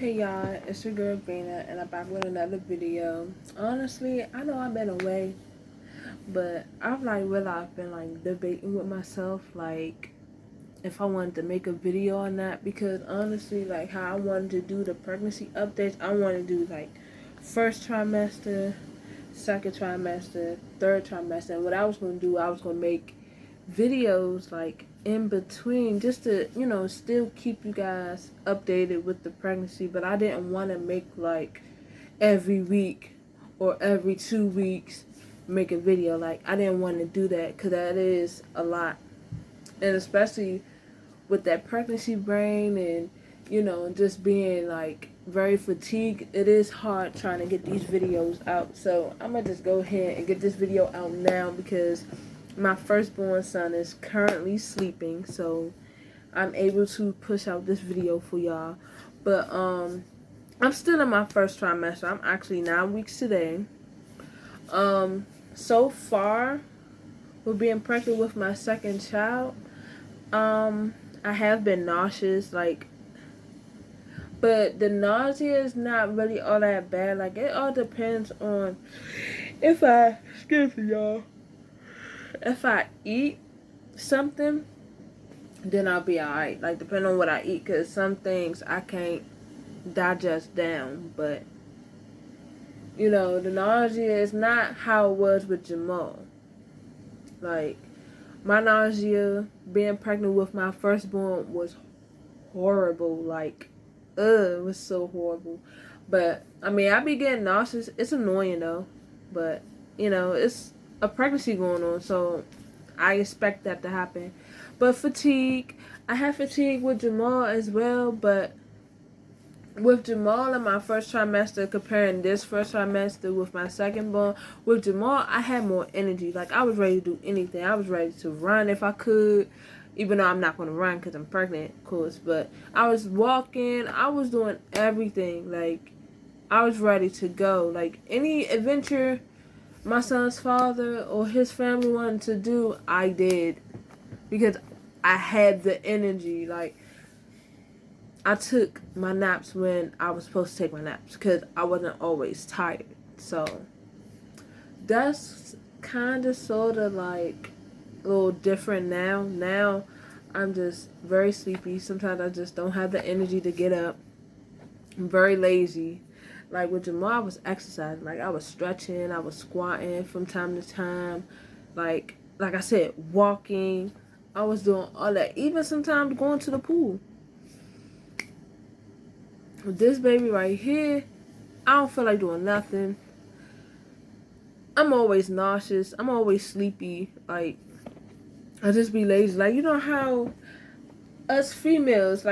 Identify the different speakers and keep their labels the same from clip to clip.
Speaker 1: Hey y'all, it's your girl Vina, and I'm back with another video. Honestly, I know I've been away, but I've been debating with myself if I wanted to make a video on that, because honestly, how I wanted to do the pregnancy updates, I want to do first trimester, second trimester, third trimester, and what I was going to do, I was going to make videos in between, just to still keep you guys updated with the pregnancy. But I didn't want to make every week or every 2 weeks make a video. I didn't want to do that because that is a lot, and especially with that pregnancy brain, and just being very fatigued, it is hard trying to get these videos out. So I'm gonna just go ahead and get this video out now because my firstborn son is currently sleeping, so I'm able to push out this video for y'all. But I'm still in my first trimester. I'm actually 9 weeks today. So far with being pregnant with my second child, I have been nauseous, but the nausea is not really all that bad. It all depends on excuse me, y'all, if I eat something, then I'll be alright. Depending on what I eat, because some things I can't digest down. But the nausea is not how it was with Jamal. My nausea being pregnant with my firstborn was horrible. It was so horrible. But I mean, I be getting nauseous. It's annoying though, but it's a pregnancy going on, so I expect that to happen. But fatigue, I have fatigue with Jamal as well. But with Jamal in my first trimester, comparing this first trimester with my second born, with Jamal, I had more energy. I was ready to do anything. I was ready to run if I could, even though I'm not going to run because I'm pregnant, of course. But I was walking. I was doing everything. I was ready to go. Any adventure my son's father or his family wanted to do, I did. Because I had the energy. I took my naps when I was supposed to take my naps because I wasn't always tired. So that's kind of sort of a little different now. Now I'm just very sleepy. Sometimes I just don't have the energy to get up. I'm very lazy. With Jamal, I was exercising. I was stretching. I was squatting from time to time. Like I said, walking. I was doing all that. Even sometimes going to the pool. With this baby right here, I don't feel like doing nothing. I'm always nauseous. I'm always sleepy. I just be lazy. You know how us females,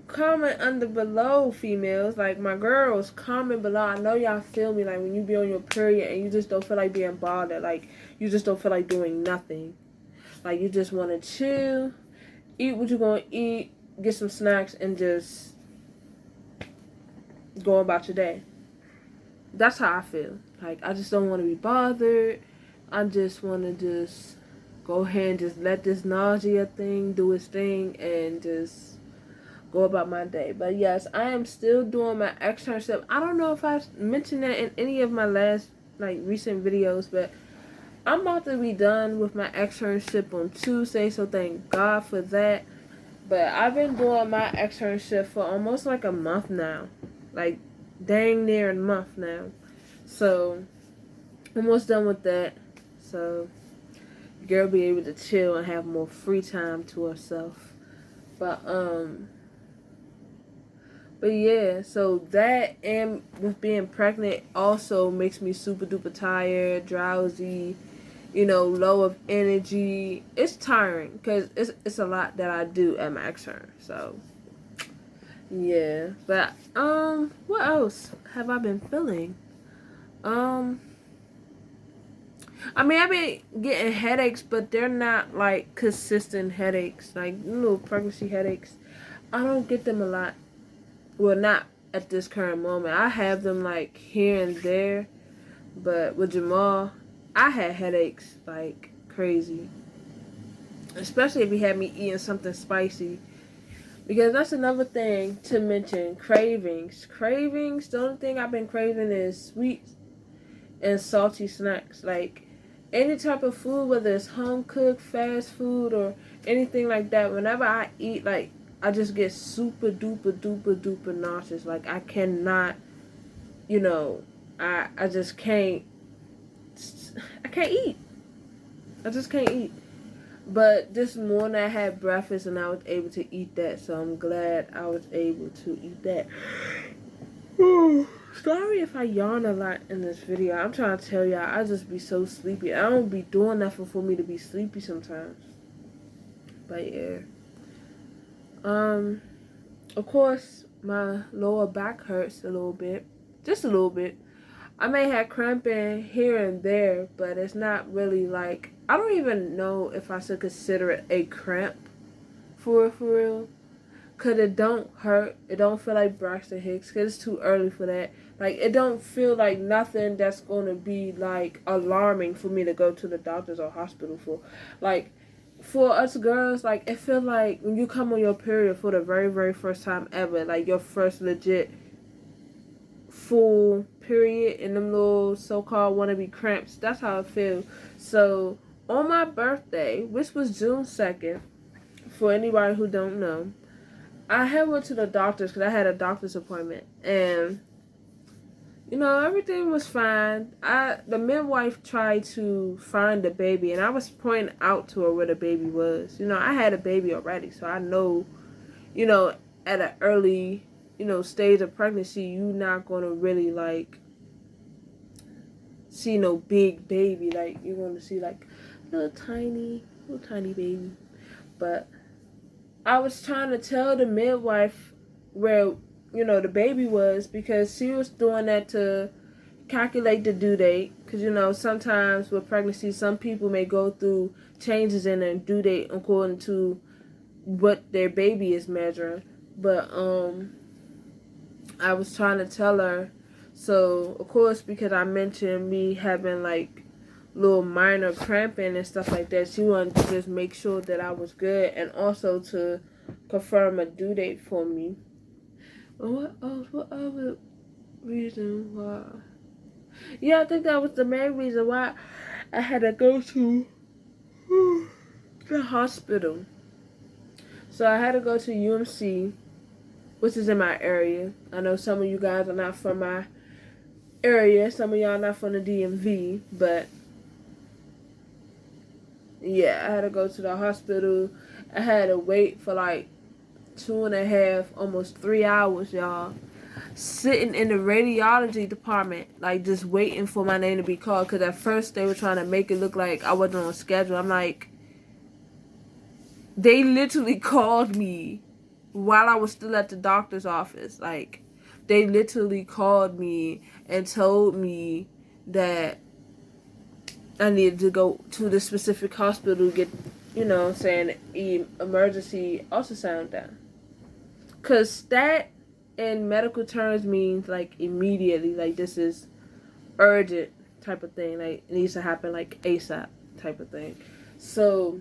Speaker 1: comment under below, females, my girls, comment below. I know y'all feel me, when you be on your period and you just don't feel like being bothered. You just don't feel like doing nothing. You just want to chill, eat what you're going to eat, get some snacks, and just go about your day. That's how I feel. I just don't want to be bothered. I just want to just go ahead and just let this nausea thing do its thing and just go about my day. But yes, I am still doing my externship. I don't know if I mentioned that in any of my last recent videos, but I'm about to be done with my externship on Tuesday, so thank God for that. But I've been doing my externship for almost a month now. Dang near a month now. So almost done with that. So girl be able to chill and have more free time to herself. But yeah, so that, and with being pregnant also makes me super duper tired, drowsy, low of energy. It's tiring because it's a lot that I do at my extern. So yeah, but what else have I been feeling? I mean, I've been getting headaches, but they're not consistent headaches, little pregnancy headaches. I don't get them a lot. Well, not at this current moment. I have them here and there, but with Jamal, I had headaches crazy. Especially if he had me eating something spicy. Because that's another thing to mention. Cravings. Cravings, the only thing I've been craving is sweet and salty snacks. Like, any type of food, whether it's home cooked, fast food, or anything like that, whenever I eat, like, I just get super duper duper duper nauseous. Like, I cannot, I just can't, I can't eat. I just can't eat. But this morning I had breakfast and I was able to eat that, so I'm glad I was able to eat that. Sorry if I yawn a lot in this video. I'm trying to tell y'all, I just be so sleepy. I don't be doing nothing for me to be sleepy sometimes. But yeah. Of course, my lower back hurts a little bit. Just a little bit. I may have cramping here and there, but it's not really like, I don't even know if I should consider it a cramp for real. Cause it don't hurt. It don't feel like Braxton Hicks. Cause it's too early for that. Like, it don't feel like nothing that's gonna be like alarming for me to go to the doctors or hospital for. Like, for us girls, like, it feel like when you come on your period for the very, very first time ever, like your first legit full period and them little so-called wannabe cramps. That's how it feels. So on my birthday, which was June 2nd, for anybody who don't know, I had went to the doctor's because I had a doctor's appointment, and everything was fine. The midwife tried to find the baby, and I was pointing out to her where the baby was. I had a baby already, so I know, at an early stage of pregnancy, you're not gonna really like see no big baby. Like, you're gonna see like little tiny baby. But I was trying to tell the midwife where the baby was, because she was doing that to calculate the due date. Because sometimes with pregnancy, some people may go through changes in their due date according to what their baby is measuring. But I was trying to tell her. So, of course, because I mentioned me having, like, little minor cramping and stuff like that, she wanted to just make sure that I was good and also to confirm a due date for me. What else? What other reason why? Yeah, I think that was the main reason why I had to go to the hospital. So I had to go to UMC, which is in my area. I know some of you guys are not from my area. Some of y'all not from the DMV. But, yeah, I had to go to the hospital. I had to wait for like 2.5, almost 3 hours, y'all. Sitting in the radiology department, like, just waiting for my name to be called. Because at first they were trying to make it look like I wasn't on schedule. I'm like, they literally called me while I was still at the doctor's office. Like, they literally called me and told me that I needed to go to the specific hospital to get, emergency ultrasound done. Because stat in medical terms means, like, immediately. Like, this is urgent type of thing. Like, it needs to happen, like, ASAP type of thing. So,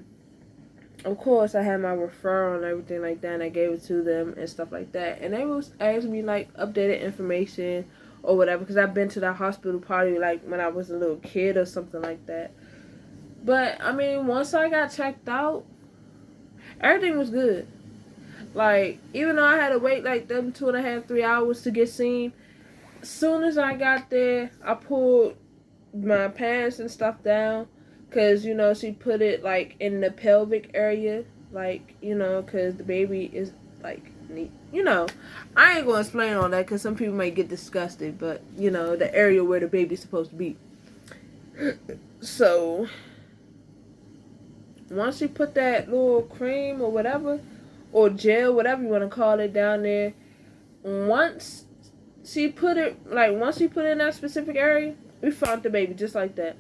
Speaker 1: of course, I had my referral and everything like that, and I gave it to them and stuff like that. And they was asking me, like, updated information or whatever, because I've been to that hospital probably, like, when I was a little kid or something like that. But, I mean, once I got checked out, everything was good. Like, even though I had to wait, like, them 2.5, 3 hours to get seen, as soon as I got there, I pulled my pants and stuff down. Because, she put it, like, in the pelvic area. Like, because the baby is, like, neat. I ain't going to explain all that because some people might get disgusted. But, the area where the baby's supposed to be. So, once she put that little cream or whatever, or gel, whatever you want to call it, down there, once she put it in that specific area, we found the baby just like that.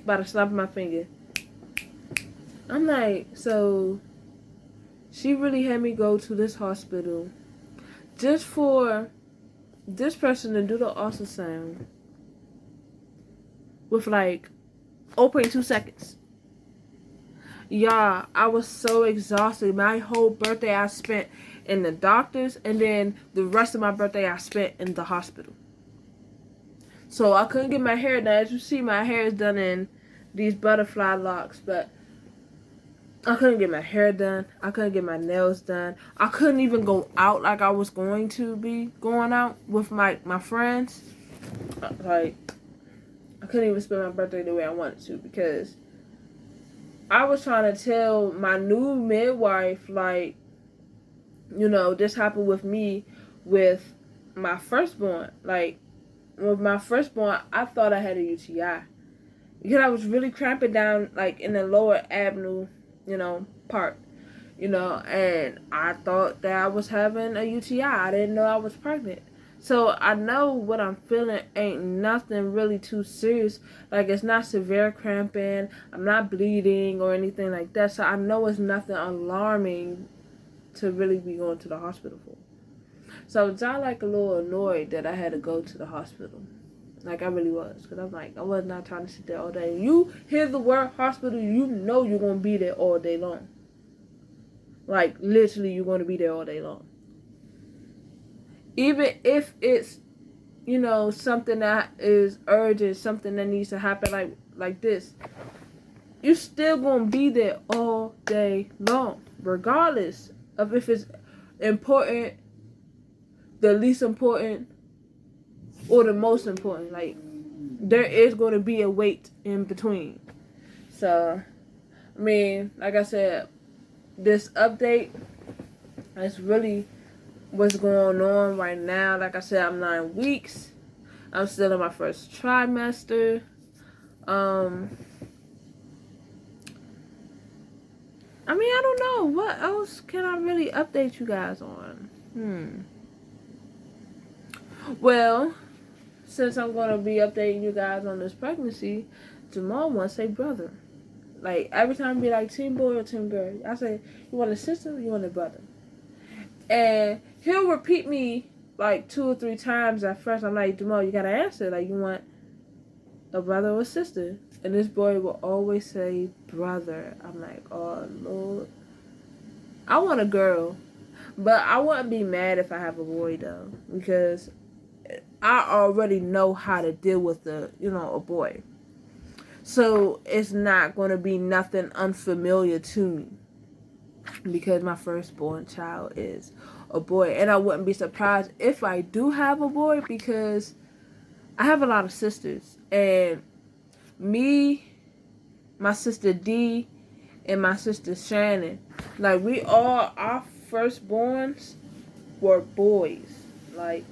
Speaker 1: By the snap of my finger. I'm like, so she really had me go to this hospital just for this person to do the ultrasound with like 0.2 seconds. Yeah, I was so exhausted. My whole birthday I spent in the doctors, and then the rest of my birthday I spent in the hospital. So I couldn't get my hair done. As you see, my hair is done in these butterfly locks, but I couldn't get my hair done. I couldn't get my nails done. I couldn't even go out like I was going to be going out with my friends. Like, I couldn't even spend my birthday the way I wanted to because I was trying to tell my new midwife, like, this happened with me with my firstborn. Like, with my firstborn, I thought I had a UTI because I was really cramping down, like, in the lower abdomen, part, and I thought that I was having a UTI. I didn't know I was pregnant. So I know what I'm feeling ain't nothing really too serious. Like, it's not severe cramping. I'm not bleeding or anything like that. So I know it's nothing alarming to really be going to the hospital for. So I was like a little annoyed that I had to go to the hospital. Like, I really was. Because I'm like, I was not trying to sit there all day. You hear the word hospital, you know you're going to be there all day long. Like, literally, you're going to be there all day long. Even if it's, something that is urgent, something that needs to happen like this, you're still going to be there all day long. Regardless of if it's important, the least important, or the most important. Like, there is going to be a wait in between. So, I mean, like I said, this update is really what's going on right now. Like I said, I'm 9 weeks. I'm still in my first trimester. I mean, I don't know. What else can I really update you guys on? Well, since I'm going to be updating you guys on this pregnancy, Jamal wants a brother. Like, every time I be like, team boy or team girl, I say, you want a sister or you want a brother? And he'll repeat me like 2 or 3 times at first. I'm like, Jamal, you got to answer. Like, you want a brother or a sister? And this boy will always say brother. I'm like, oh, Lord. I want a girl. But I wouldn't be mad if I have a boy, though. Because I already know how to deal with a boy. So it's not going to be nothing unfamiliar to me. Because my firstborn child is a boy. And I wouldn't be surprised if I do have a boy. Because I have a lot of sisters. And me, my sister D, and my sister Shannon, like, our firstborns were boys. Like,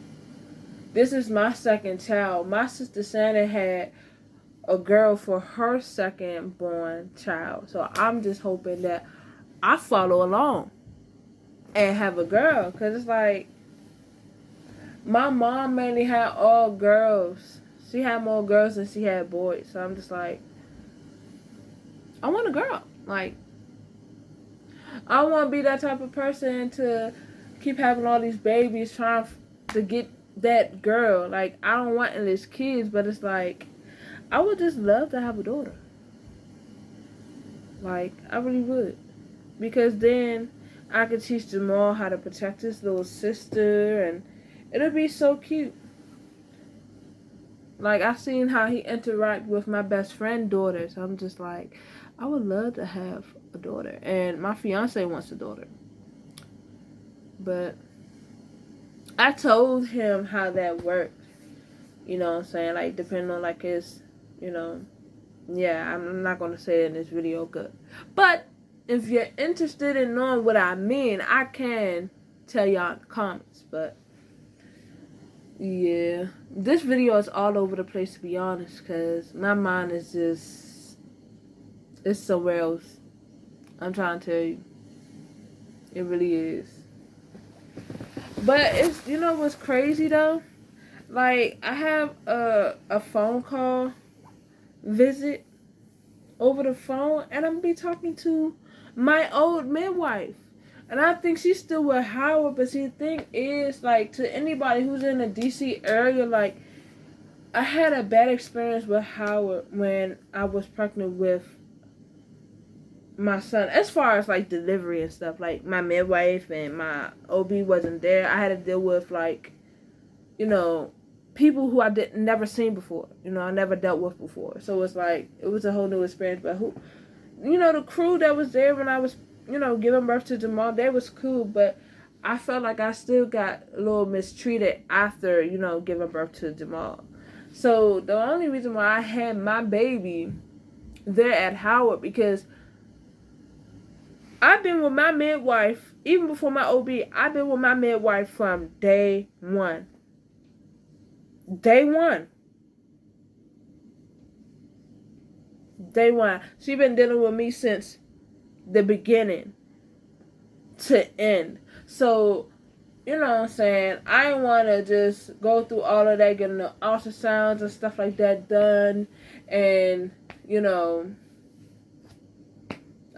Speaker 1: this is my second child. My sister Shannon had a girl for her second born child. So I'm just hoping that I follow along and have a girl. Because it's like, my mom mainly had all girls. She had more girls than she had boys. So I'm just like, I want a girl. Like, I don't want to be that type of person to keep having all these babies trying to get that girl. Like, I don't want endless kids, but it's like, I would just love to have a daughter. Like, I really would. Because then I could teach Jamal how to protect his little sister, and it'll be so cute. Like, I've seen how he interact with my best friend daughter, so I'm just like, I would love to have a daughter. And my fiance wants a daughter. But I told him how that worked. You know what I'm saying? Like, depending on, like, his, yeah, I'm not going to say it in this video, good. But if you're interested in knowing what I mean, I can tell y'all in the comments. But yeah, this video is all over the place, to be honest, because my mind is just, it's somewhere else. I'm trying to tell you. It really is. But it's, what's crazy though? Like, I have a phone call visit over the phone, and I'm going to be talking to my old midwife. And I think she's still with Howard, but see, the thing is, like, to anybody who's in the DC area, like, I had a bad experience with Howard when I was pregnant with my son, as far as like delivery and stuff, like my midwife and my OB wasn't there. I had to deal with like, you know, people who I did never seen before. You know, I never dealt with before. So it's like it was a whole new experience. But who, you know, the crew that was there when I was, you know, giving birth to Jamal, they was cool, but I felt like I still got a little mistreated after, you know, giving birth to Jamal. So the only reason why I had my baby there at Howard, because I've been with my midwife, even before my OB, I've been with my midwife from day one. Day one. Day one. She been dealing with me since the beginning to end. So, you know what I'm saying? I didn't want to just go through all of that, getting the ultrasounds and stuff like that done. And, you know,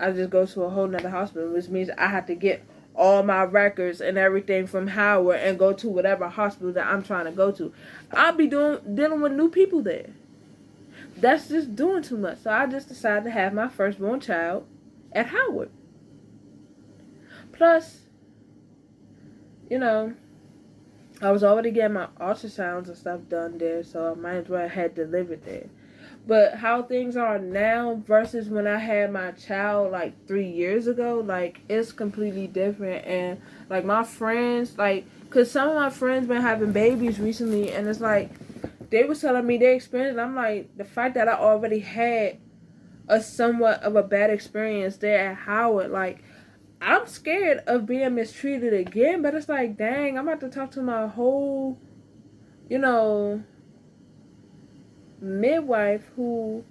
Speaker 1: I just go to a whole nother hospital, which means I have to get all my records and everything from Howard and go to whatever hospital that I'm trying to go to. I'll be dealing with new people there. That's just doing too much. So I just decided to have my firstborn child at Howard. Plus, you know, I was already getting my ultrasounds and stuff done there, so I might as well have delivered there. But how things are now versus when I had my child like 3 years ago, like it's completely different. And like my friends, like, cause some of my friends been having babies recently, and it's like they was telling me their experience. And I'm like, the fact that I already had a somewhat of a bad experience there at Howard, like I'm scared of being mistreated again. But it's like, dang, I'm about to talk to my whole, you know, midwife who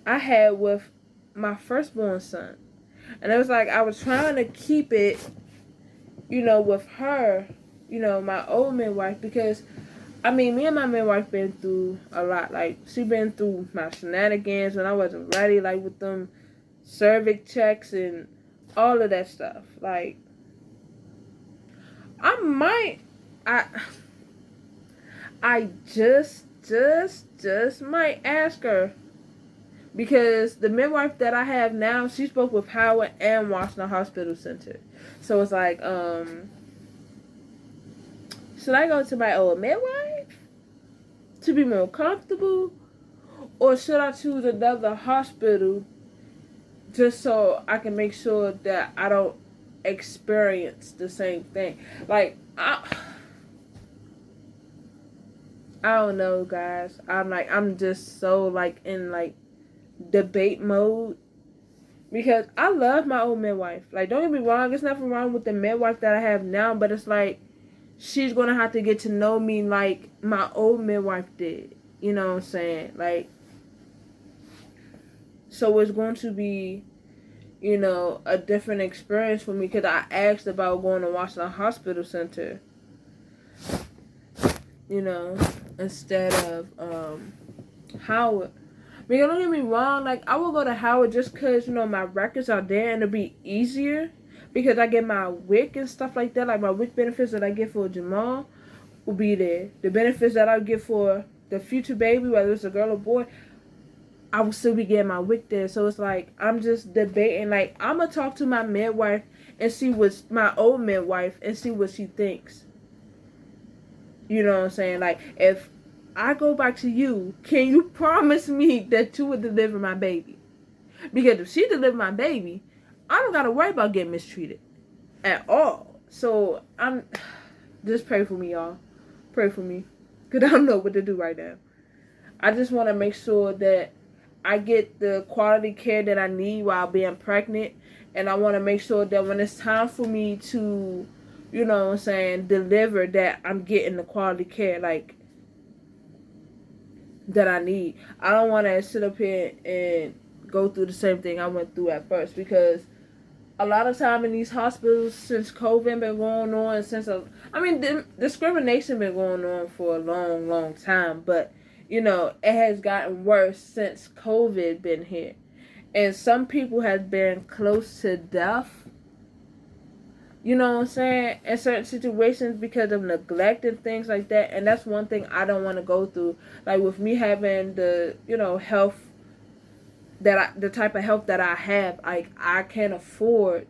Speaker 1: I had with my firstborn son. And it was like I was trying to keep it, you know, with her, you know, my old midwife, because I mean, me and my midwife been through a lot. Like, she been through my shenanigans when I wasn't ready, like with them cervix checks and all of that stuff. Like, I might, I just might ask her, because the midwife that I have now, she spoke with Howard and Washington Hospital Center. So it's like, should I go to my old midwife to be more comfortable, or should I choose another hospital just so I can make sure that I don't experience the same thing? Like, I don't know, guys. I'm just so like in like debate mode, because I love my old midwife. Like, don't get me wrong, there's nothing wrong with the midwife that I have now, but it's like she's gonna have to get to know me like my old midwife did. You know what I'm saying? Like, so it's going to be, you know, a different experience for me, because I asked about going to Washington Hospital Center, you know, instead of Howard. Because don't get me wrong, like, I will go to Howard just because, you know, my records are there and it'll be easier, because I get my WIC and stuff like that. Like, my WIC benefits that I get for Jamal will be there. The benefits that I get for the future baby, whether it's a girl or boy, I will still be getting my WIC there. So it's like, I'm just debating. Like, I'm going to talk to my midwife and see what's my old midwife and see what she thinks. You know what I'm saying? Like, if I go back to you, can you promise me that you would deliver my baby? Because if she deliver my baby, I don't got to worry about getting mistreated at all. So just pray for me, y'all. Pray for me, because I don't know what to do right now. I just want to make sure that I get the quality care that I need while being pregnant. And I want to make sure that when it's time for me to, you know what I'm saying, deliver, that I'm getting the quality care, like, that I need. I don't want to sit up here and go through the same thing I went through at first, because a lot of time in these hospitals, since COVID been going on, discrimination been going on for a long time, but, you know, it has gotten worse since COVID been here. And some people have been close to death, you know what I'm saying, in certain situations because of neglect and things like that. And that's one thing I don't want to go through. Like, with me having the, you know, health the type of help that I have, like I can't afford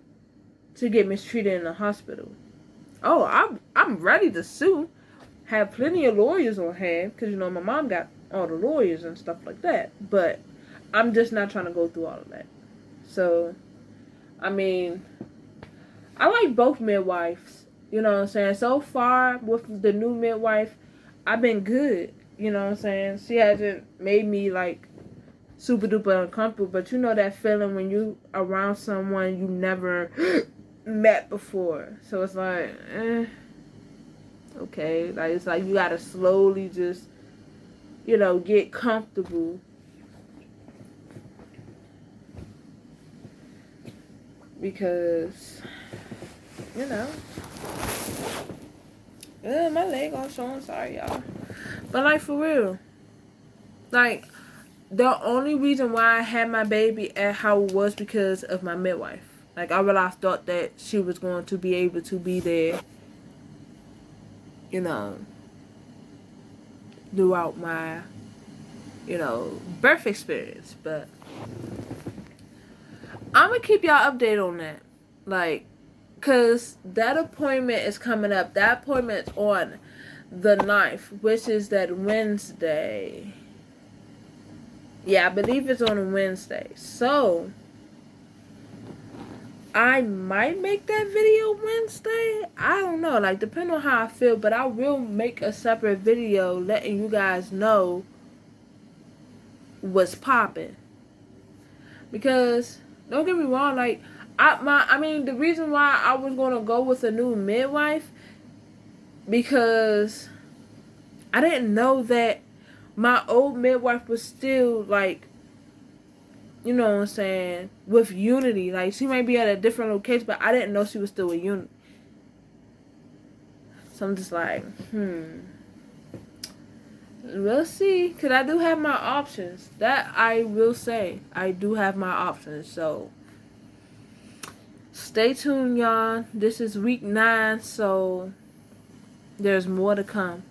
Speaker 1: to get mistreated in the hospital. Oh, I'm ready to sue. Have plenty of lawyers on hand because my mom got all the lawyers and stuff like that. But I'm just not trying to go through all of that. So, I mean, I like both midwives. You know what I'm saying? So far with the new midwife, I've been good. You know what I'm saying? She hasn't made me like super duper uncomfortable, but you know that feeling when you around someone you never met before. So it's like, okay, like it's like you gotta slowly just, get comfortable. Because, my leg all showing, sorry y'all. But like for real, like the only reason why I had my baby at how it was because of my midwife. Like I really thought that she was going to be able to be there, throughout my, birth experience. But I'm gonna keep y'all updated on that. Like, cause that appointment is coming up. That appointment's on the 9th, which is that Wednesday. Yeah, I believe it's on a Wednesday. So I might make that video Wednesday. I don't know. Like, depending on how I feel. But I will make a separate video letting you guys know what's popping. Because, don't get me wrong, like, the reason why I was going to go with a new midwife, because I didn't know that my old midwife was still, like, you know what I'm saying, with Unity. Like, she might be at a different location, but I didn't know she was still with Unity. So I'm just like, we'll see. Because I do have my options. That I will say. I do have my options. So, stay tuned, y'all. This is week 9, so there's more to come.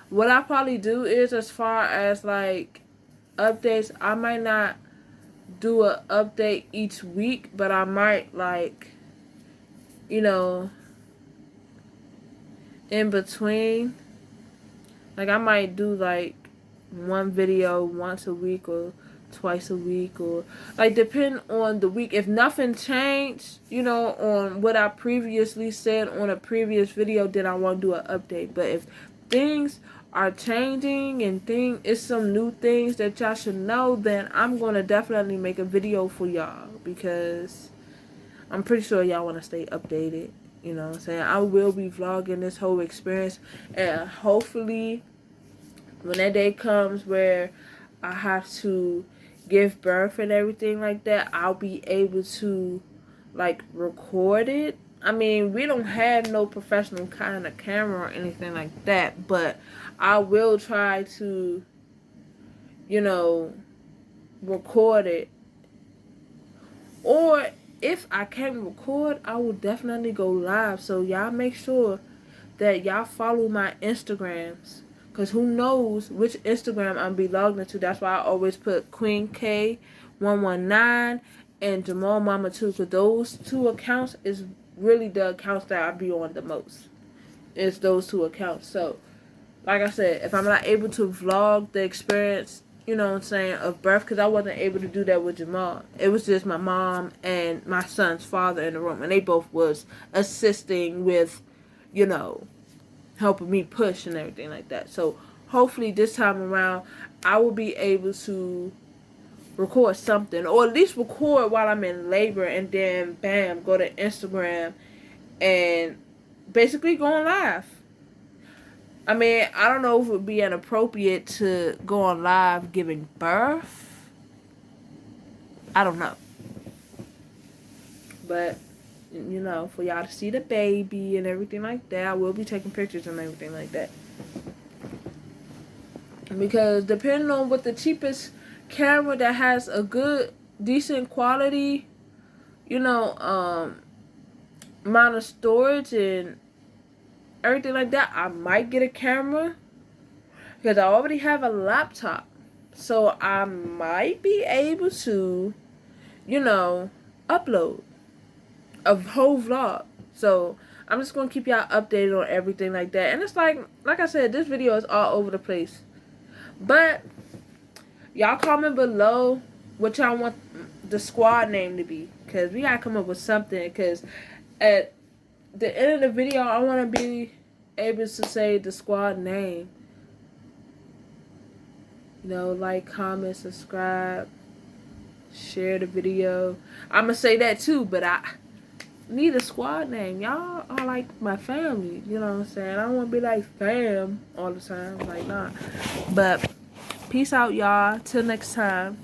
Speaker 1: What I probably do is, as far as, like, updates, I might not do an update each week, but I might, like, in between, like, I might do, like, one video once a week or twice a week, or, like, depend on the week. If nothing changed, on what I previously said on a previous video, then I want to do an update. But if things are changing and it's some new things that y'all should know, then I'm going to definitely make a video for y'all, because I'm pretty sure y'all want to stay updated. You know what I'm saying? I will be vlogging this whole experience, and hopefully when that day comes where I have to give birth and everything like that, I'll be able to, like, record it. I mean, we don't have no professional kind of camera or anything like that, but I will try to, record it. Or if I can't record, I will definitely go live. So y'all make sure that y'all follow my Instagrams, because who knows which Instagram I'm be logged into. That's why I always put Queen K119 and Jamal Mama 2, because those 2 accounts is really the accounts that I be on the most. It's those 2 accounts. So, like I said, if I'm not able to vlog the experience, of birth, because I wasn't able to do that with Jamal. It was just my mom and my son's father in the room, and they both was assisting with, helping me push and everything like that. So, hopefully this time around, I will be able to record something, or at least record while I'm in labor, and then, bam, go to Instagram and basically go on live. I mean, I don't know if it would be inappropriate to go on live giving birth. I don't know. But, for y'all to see the baby and everything like that, I will be taking pictures and everything like that. Because depending on what the cheapest camera that has a good, decent quality, amount of storage and everything like that, I might get a camera, because I already have a laptop. So I might be able to, you know, upload a whole vlog. So I'm just gonna keep y'all updated on everything like that. And it's like I said, this video is all over the place. But y'all comment below what y'all want the squad name to be, because we gotta come up with something. Because at the end of the video, I want to be able to say the squad name. You know, like, comment, subscribe, share the video. I'm gonna say that too, but I need a squad name. Y'all are like my family. You know what I'm saying? I don't want to be like fam all the time. Like, nah. But peace out, y'all. Till next time.